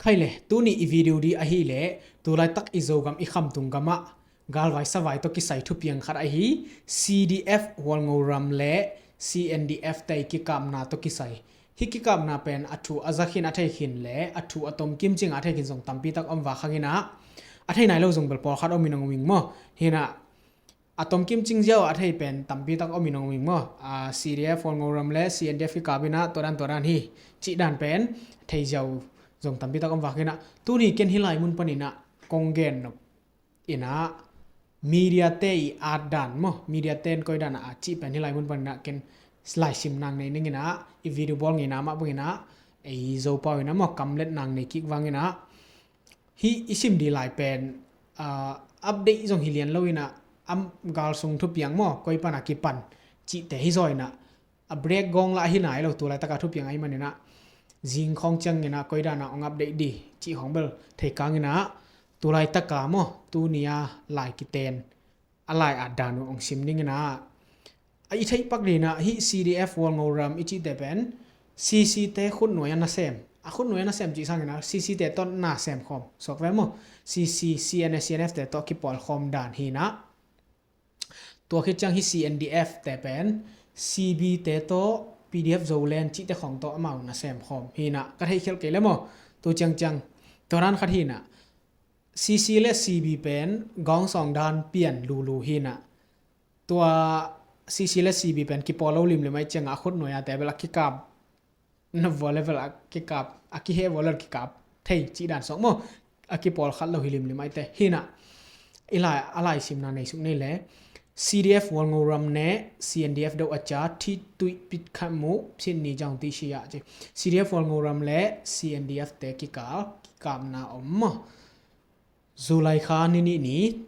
Khaile tuni I video di ahi le tulai tak izogam I kham tungama galwai sawai to ki sai thu piang khat ahi CDF walngoram le CNDF tai ki kamna to ki sai hi ki kamna pen athu azakhin athai khin le athu atom kim ching athai khin jong tampi tak om wa khangina athai nai lo jong bel por khat ominong wing mo hina atom kim ching jao athai pen tampi tak ominong wing mo CDF walngoram le CNDF ki kabina toran hi chi dan pen thei jao jong tampi tak om wa khina tu ni ken hilai mun panina konggen no ina media te adan mo media ten koi dana chi pen hilai mun panina ken slide sim nang nei ningina I video bol ngina ma bungina ei zo pa ina mo kamlet nang nei kik wangina hi isim di lai pen update jong hilian loina am gal sung thu piang mo koi pana ki pan chi te hi zoina a break gong la hi nai lo tu lai taka thu piang ai manina jing khong chang ina koi dana ong update di chi hong bel thei kangina tu lai taka mo tu nia lai ki ten alai adanu ong sim ningina ai thei pak dina hi CDF walngoram ichi te pen CC te khun noi na sem a khun noi na sem chi sangina CC te ton na sem khom sok ve mo CC CNF te to ki pol khom dan hi na to khi chang hi CNDF te pen CB te to PDF zolen chi te khong to amau na sem khom hi na ka thei khel ke le mo tu chang toran khat hi na CC และ CB เป็นกอง2ด้านเปลี่ยนลูๆหินะตัว CC และ CB เป็นกิปอลลิมเลยไม่จังอะคนหน่วยแต่เวลากิกับนวเลเวลกิกับอะกิเฮวอลกิกับเทจีด้าน2moอะกิปอลคัดเราหิลิมเลยไม่แต่หินะอีหลายอะไรสิมนาในสุนี่แหละ CDF วอลงรัมเน CNDF ดอกอาจารย์ที่ตุยปิดขมุสินนี้จังติชิยะจิ CDF วอลงรัมและ CNDF แต่กิกับนาอมZulai kha ni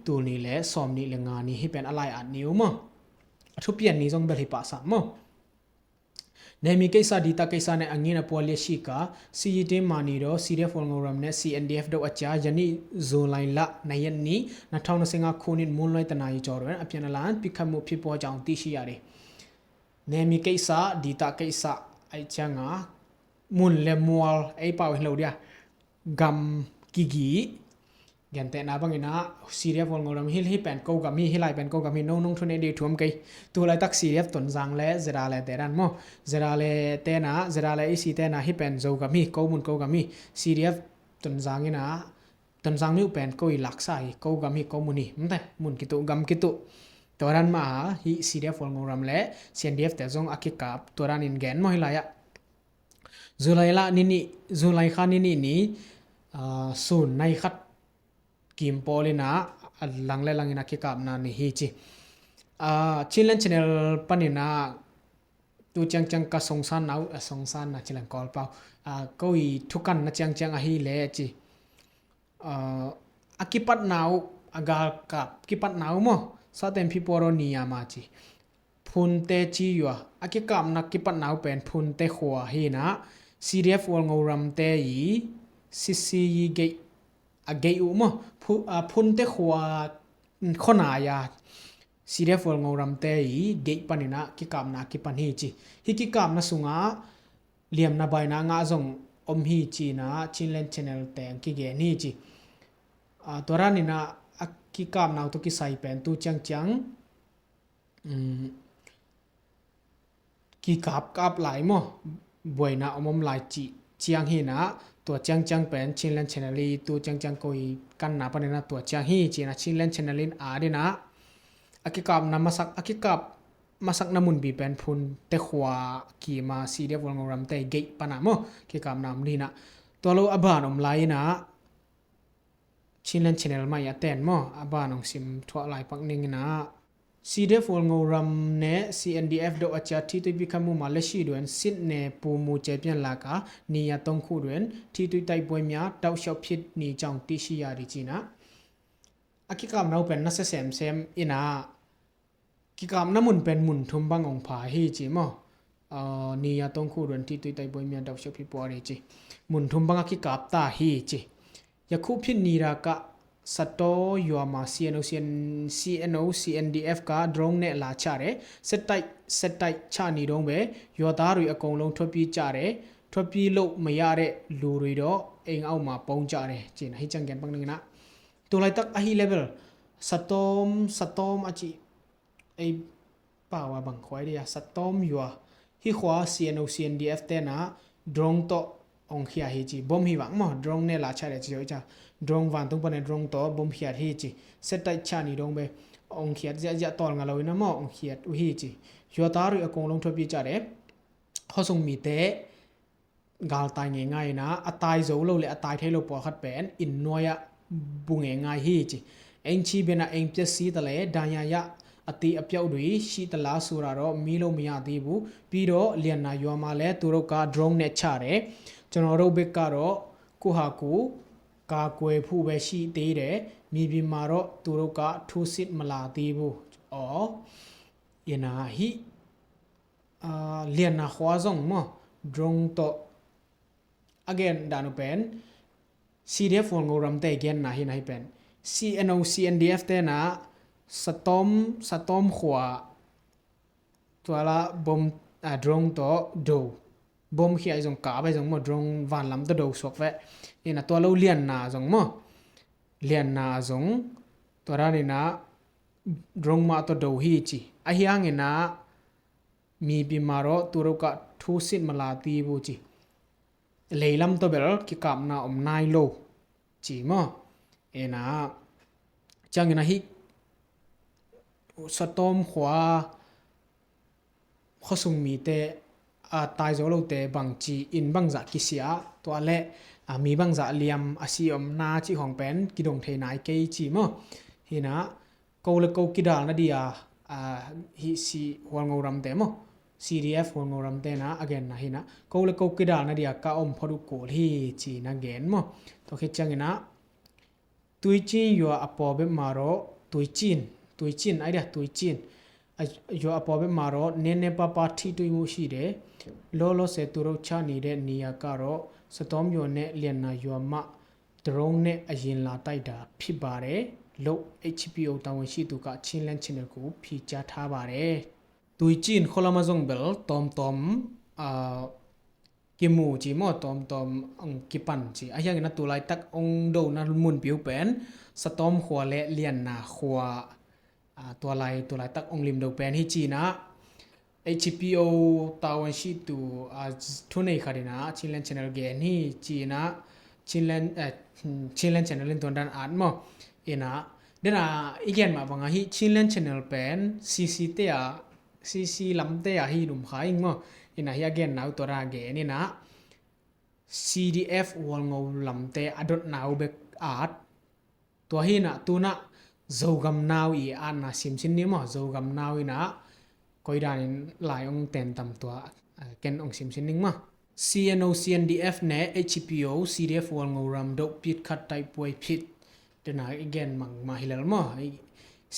tu ni le som ni le nga ni hi pen alai at niu mo thu pian ni jong bel hi pa sa mo nemi kaisa dita kaisa ne angina pole shika CET mani ro CDF walngoram ne CNDF do acha yani Zulai la nayan ni na thau na singa khunin mun loi tanai jorwen apian lan pikhamu phi po jang ti shi ya re nemi kaisa dita kaisa ai changa mun le mual ai paw hlo dia gam gigi Gente na bangina CDF walngoram hil hi pen ko gami hilai pen ko gami no nong thune di thum kai tu lai tak CDF ton jang le zera le teran mo zera le te na zera le isi te na hi pen zo gami ko mun ko gami CDF ton jang ina ton jang mi pen ko I laksai ko gami ko muni mte mun kitu gam kitu toran ma hi CDF walngoram le CNDF te jong akikap toran in gen mo hilaya Zulai kha ni sun nai khat kim polina lang le langina ki kap na ni hi chi chilen channel panina tu chang ka songsan na chilen call pau koi thukan na chang a hi le chi akipat nau agal kap kipat nau mo sa tem phi poro ni ama chi phun te chi yo akikap na kipat nau pen phun te khwa hi na CDF walngoram te yi CC yi ge agay mo phun te khwa khona ya CDF walngoram te yi ge panina ki kamna ki pan hi chi hi ki kamna sunga liam na bai na nga jong om hi chi na chinlen channel te ki ge ni chi toranina ki kamna to ki sai pen tu chang ki kap lai mo boina omom lai chi chiang hi naตัวจังเป็นชินเลน channel ตัวจังกอยกันนาปานนะตัวจังฮีจีนะชินเลน channel ดินะอากิกับนามาสักอากิกับมาสักนามุนบีเป็นพุนเตขวากีมาCDF walngoram teเกปานะโมกิกับนามนี่นะตัวเราอบานอมไลนะชินเลน channel มาอย่าแตนโมอบานองซิมทั่วหลายปักนึงนะ CDF walngoram ne CNDF do acha thi tu bikamu malashi duen sit ne pu mu che pian la ka ni ya tong khu duen thi tu tai poi mya taw shop phit ni chang ti shi ya ri chi na akikam nau pen na se sem ina kikam na mun pen mun thum bang ong pha hi chi mo ni ya tong khu duen thi tu tai poi mya taw shop phit po ri chi mun thum bang akikap ta hi chi ya khu phit ni ra ka sato yoma CNO CNDF ka drone ne la cha re setai cha ni dong be yo da ri akong long thopi cha re thopi lo ma ya re lu ri do เองเอามาปองจาเรจีนะฮิจังเกนปังนึงนะตัวไรตักอหิเลเวลสตอมอาจิไอป่าวบังควายเดียสตอมยัวฮิขวา CNO CNDF เตนะดรองโตองเขียเฮจีบอมฮิวังมอดรองเนลาชาเรจิโยจ้าดรองวันตุงปนดรองโตบอมเขียเฮจีเซตไตชานีดงเบองเขียจะตอลงาลอยนะมอองเขียอุเฮจียัวตารุอกงลงทบปีจาเรข้อทรงมีเตกาลตายง่ายๆนะอตายโซโลเลอตายเทโลปอคัดเป็นอินนอยะบุงง่ายๆเฮจีเองชีเบนะเองเปซีตะเลดายายะอติอเปียวดุยชีตลาสุราโรมีโลมียาดีบุปีโรเลียนนายัวมาเลตุโรกาดรองเนชาเรจนโรเบกาโรกุฮากูกากวยผู้เวชีตีเรมีบิมาโรตุโรกาทุสิตมลาดีบุอ๋อยนาฮิเลียนนาขวาซงมอดรองโต again danu pen CDF wol ngoram te again na hi pen CNO CNDF te na satom khwa twala bom drong to do bom khi ai jong ka bai jong mo drong van lam to do sok ve ina to lo lian na jong mo lian na jong to ra ni na drong ma to do hi chi a hiang ina mi bi maro turo ka thu sit mala ti bu chi leilam to bel ki kam na om nai lo chi mo ena changina hi satom khwa khosung mi te a tai zo lo te bang chi in bang za ki sia to ale mi bang za liam asi om na chi hong pen ki dong the nai ke chi mo hina ko le ko ki dal na dia hi si hwal ngoram te mo CDF wol ngoram te na again na hina ko le ko ki dal na dia ka om phodu ko hi chi na gen mo to khe changina tuichin yo apo be maro tuichin ai dia tuichin yo apo be maro nene papa thi tui mu shi de lo se turo cha ni de niya ka ro satom yo ne lian na yo ma drone ne ayin la tai da phit ba de lo HPO တဝန်ရှိသူကချင်းလန်း channel ကိုဖြီးကြားထားပါတယ်ตุยจีนโคลามาซงเบลตอมกิมูจีมอตอมอังกิปันจีอะยังนะตุไลตักองโดนะมุนปิวเป็นสตอมขัวและเลียนนาขัวตัวไลตักองลิมโดเป็นฮิจีนะ HPO ตาวันชิตุทุนในคาดินะชินแลน channel เกนี่จีนะชินแลน channel เล่นตัวดันอ่านมอเอนะเดนะอีกอย่างมาบังฮิชินแลน channel เป็น CC เตียCC ลำเตะhi dum khai ngo ina hi again now to ra ge ni na CDF wol ngo lamte adot now be art to hi na tu na zogam now I an na sim sin ni mo zogam now ina koidan lai ong ten tam to ken ong sim sin ning ma CNO CNDF ne HPO CDF wol ngo ram do pit khat tai poi phit tena again mang ma hilal mo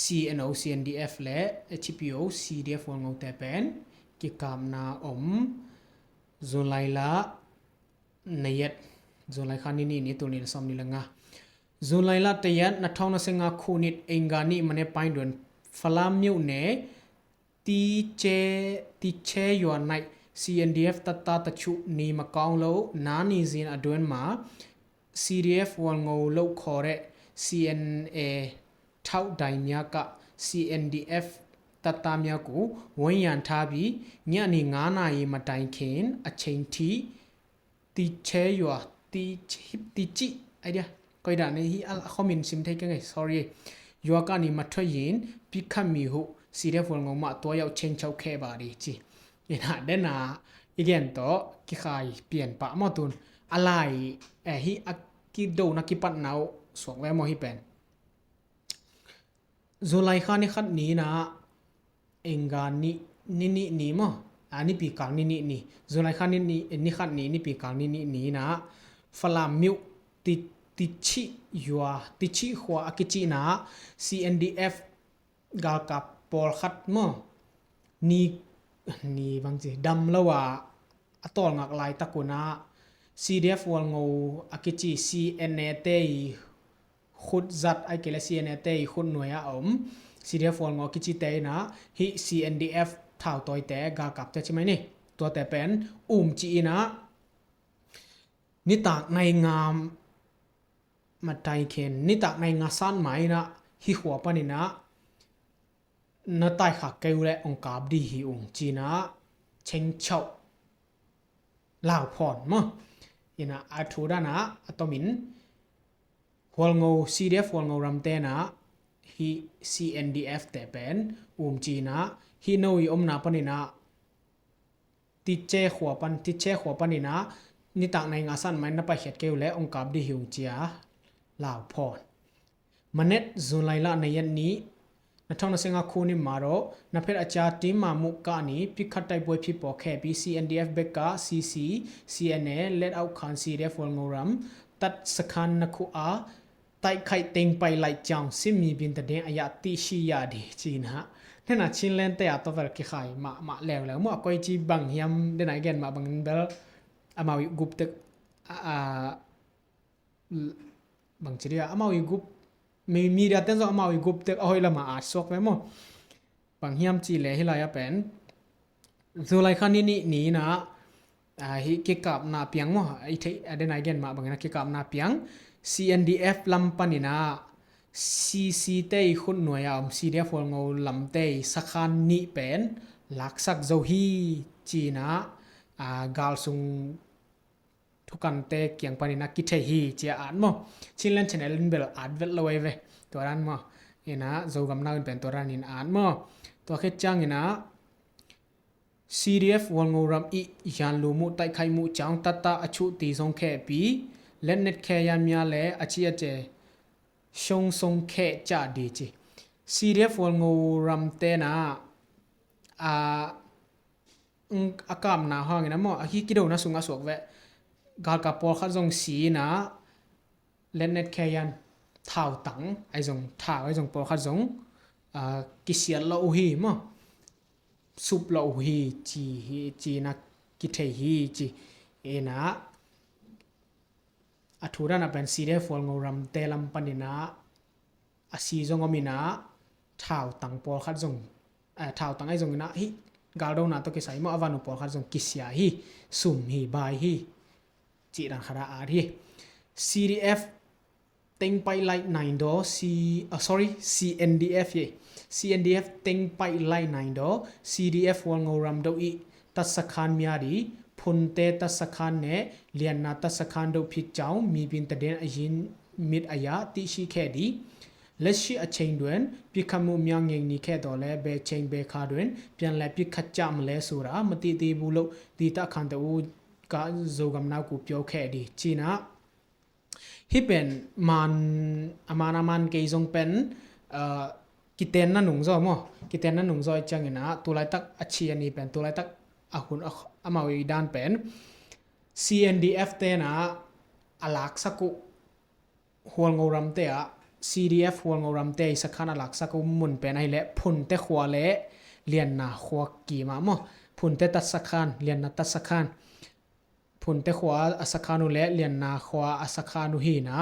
CNO CNDF และ HPO CDF วงงแต่เป็นกิกามนาอมซุนไลละนยัดซุนไลคานี่นี่ตัวนี้ซ้อมนี่ละงะซุนไลละตยัดนัทองนเสงาคูนิดเองกานี่มันเนี่ยไปดวนฟลามมิวเนตีเชยวนใน CNDF ตาตะชุนี่มากองโลนานี่ซินอดวนมา CDF วงงโลคอเร CNAเท่าใดเมียกะ CNDF ตัดตามยากูวันยันทาบีเนี่ยนี่งานายีมาไดเคนอเชนทีติเชยัวติจิไอเดียก็ได้ในที่คอมเมนต์ซิมเทกันไง sorry ยัวกันนี่มาทยินพิคัมมีหู CDF วงงมาตัวยาวเชนเช่าแค่บารีจีนี่นะเดน่าอีกอย่างต่อกิขายเปลี่ยนปะมอตุนอะไรฮิอากิโดนักกิปันนาวสวงแวมอฮิเป็นซุไลคานี่คัดนี้นะเองกานี่มั้งอันนี้ปีกลางนี่ซุไลคานี่คัดนี่ปีกลางนี่นะฟลามิวติชิยัวติชิหัวอากิจินะ CNDF กากับปอลคัดมั้งนี่บางทีดำแล้วว่าตอลงักลายตะกุนะ CDF วงงูอากิจิ CNA เตยขุดจัดไอเกล CNA เตยขุดหน่วยอม CDF วงงูกิจิเตยนะฮิ CNDF ท่าวต่อยแต่กากับจะใช่ไหมนี่ตัวแต่เป็นจีนะ นิตากในงามมาไตเคนนิตากในงาซันไหมนะฮิหัวปนินะนาไตขักเกวและองกาบดีฮิองจีนะเชงเฉาลาวพรมั้งยินะอาทูดานะอัตมินหัวงู CDF หัวงูรำเตนะฮิ CNDF แต่เป็นจีนะฮิโนยอมนาปนินะติเจขัวปันนินะนิตากในงาซันไหมนะไปเขียดเกวและองกาบดีฮิองจีอะลาวพรมันเน็ตซุนไลละในยันนี้นัทองนัสงาคูนิมาโรนับเพชรอาจารย์ทีมมามุกานีพิคัดไตบวยพิปอแค่ปี CNDF เบกา CC CNA เลดเอาคัน CDF วอลงรัมตัดสคันนักอาไตไข่เต็งไปไหลจังซิมีบินตะเดงอายาติชิยาดีจีนะเท่านั้นชินเลนเตะตัวเวลกิขายมาแล้วเมื่อก้อยจีบังยามเดนไอเกนมาบังเบลอามาวิกุปตึกบางทีเดียอามาวิกุปมีเดียเต้นซออามาวิกุปตึกเอาให้ละมาอาสวกไว้มั้งบางยามจีเลยให้ลายเป็นส่วนไรคันนี้นะฮิเกี่ยวกับนาเปียงมั้งไอ้ที่เดนไอเกนมาบางนะเกี่ยวกับนาเปียง CNDF ลำปันนี่นะ CC เต้คนหน่วยอ่ะ CDF วงเอาลำเต้สักคันนี้เป็นลักษักเจ้าฮีจีนะกาลซุงทุกันเตเกียงปานินักกิเทฮีเจียอ่านมั้งชินเลนชแนลเบลอ่านเวลลอยเวตัวนั้นมั้งนี่นะโจกำนาเป็นตัวนั้นอ่านมั้งตัวเคจังนี่นะ CDF วงเอารำอียันลูมุไตไข่มุจังตัดตาอชุตีทรงแค่ปีเล่นเน็ตแค่ยามยาเล่อชิอาเจชงทรงแค่จ่าดีจี CDF วงเอารำเตนะอากาศหนาวห้องนะมั้งฮิกิโดนะสุงอาสวกเวกาลกับปอลขัดจงสีนะเล่นเน็ตแค่ยันเท้าตังไอจงเท้าไอจงปอลขัดจงกิเสียละอุฮีมั้งซุปละอุฮีจีนะกิเทฮีจีนะอัฐุระนะเป็นซีเดฟอลงรำเตลัมปันนินะอาซีจงอมินะเท้าตังปอลขัดจงเท้าตังไอจงนะฮิกาลดาวนาตกิสัยมั้งอวานุปอลขัดจงกิเสียฮีซุมฮีบายฮีจีรังคาราอารี CDF เต็งไปไล่9ดอCNDF CNDF เต็งไปไล่9ดอ CDF วงเอารำดอีตัดสักขันมีอารีพุนเตตัดสักขันเนเลียนนาตัดสักขันดพิจเจ้ามีบินตะเดนอายินมิดอายาติชิแค่ดีและชีอเชงด้วยพิคามุมยังเงนี้แค่ตัวและเบเชงเบคาด้วยเปลี่ยนและพิคัดจามและสุรามติตีบุโลตีตะขันเตอูกาโจกำนากูเปียวแค่ดีจีนะฮิเป็นมันเกยจงเป็นกิเตนนั่นหนุ่งซอยมั้งกิเตนนั่นหนุ่งซอยจังเงนะตัวไรตักอัจฉริยะนี่เป็นตัวไรตักหุ่นมาวิดานเป็น CNDF เตนะอลักสักุหัวงอรำเตะ CDF หัวงอรำเตะสักขันอลักสักุมุนเป็นไอเละพุนเตะขัวเละเลียนนาขัวกี่มามั้งพุนเตะตัดสักขันเลียนนาตัดสักขันพุนเตขวาอสักขานุเละเลียนนาขวาอสักขานุหีนะ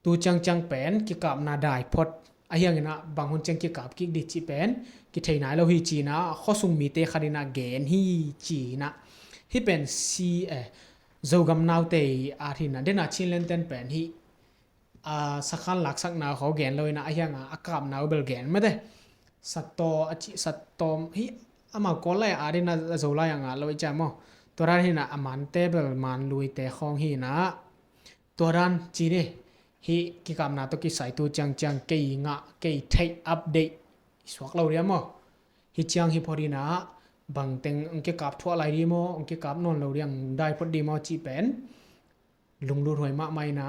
ตูจังเป็นกิกับนาได้พดไอ้ยังนะบางคนจังกิกับกิดิจิเป็นกิเทนายเราฮีจีนะข้อสุงมีเตคาดินาเกนฮีจีนะฮีเป็นซีโจกำนาวเตอาทินะเดน่าชินเลนเตนเป็นฮีสักขันหลักสักนาเขาเกนเลยนะไอ้ยังอากาศนาวเบลเกนไม่ได้สัตโตอจิสัตโตฮีอามาก่อนเลยอาดินะโจลายังอ่ะเราจะมั้งตัวรันหินะอามันเตเบลมันลุยเตะของหินะตัวรันจีเนฮิกิกามนาตกิใส่ตัวจังเกยงะเกยเทคอัปเดตสวกเราเรียมั้งฮิจังฮิพอดีนะบางเต็งอังเกกับทั่วไหลดีมั้งอังเกกับนอนเราเรียงได้พอดีมั้งจีเป็นลุงดูหวยมากไม่นะ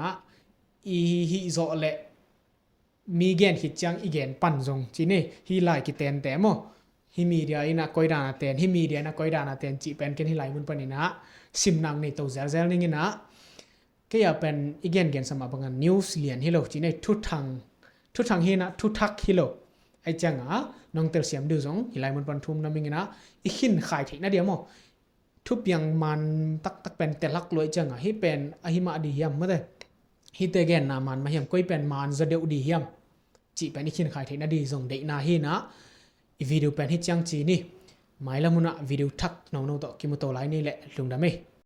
อีฮิโซเละมีเกณฑ์ฮิจังอีเกณฑ์ปั่นจงจีเนฮิไลกิเตนแต่มั้งฮิมีเดียอินะก้อยดานาเตนฮิมีเดียนะก้อยดานาเตนจีเป็นเกนฮิไลมุนปนินะซิมนังในตัวเซลนี่นะก็อย่าเป็นอีกเกนสมาบังนิวส์เลียนฮิโลจีในทุกทางฮินะทุกทักฮิโลไอจังน้องเตลเสียมดูจงฮิไลมุนปันทุมนะมิงนะอีขินขายถินะเดียวมั้งทุบยังมันตักเป็นแต่ลักลอยจังฮิเป็นอหิมาดีเฮียมเมื่อไฮิเตเกนนามันมาเฮียมก้อยเป็นมันจะเดียวดีเฮียมจีเป็นอีขินขายถินะดีจงเด็กนาฮินะวิดีโอเป็นฮิจังจีนี่หมายละมุนะวิดีโอทักน้องๆต่อกิมุโตไลนี่แหละลุงดำเม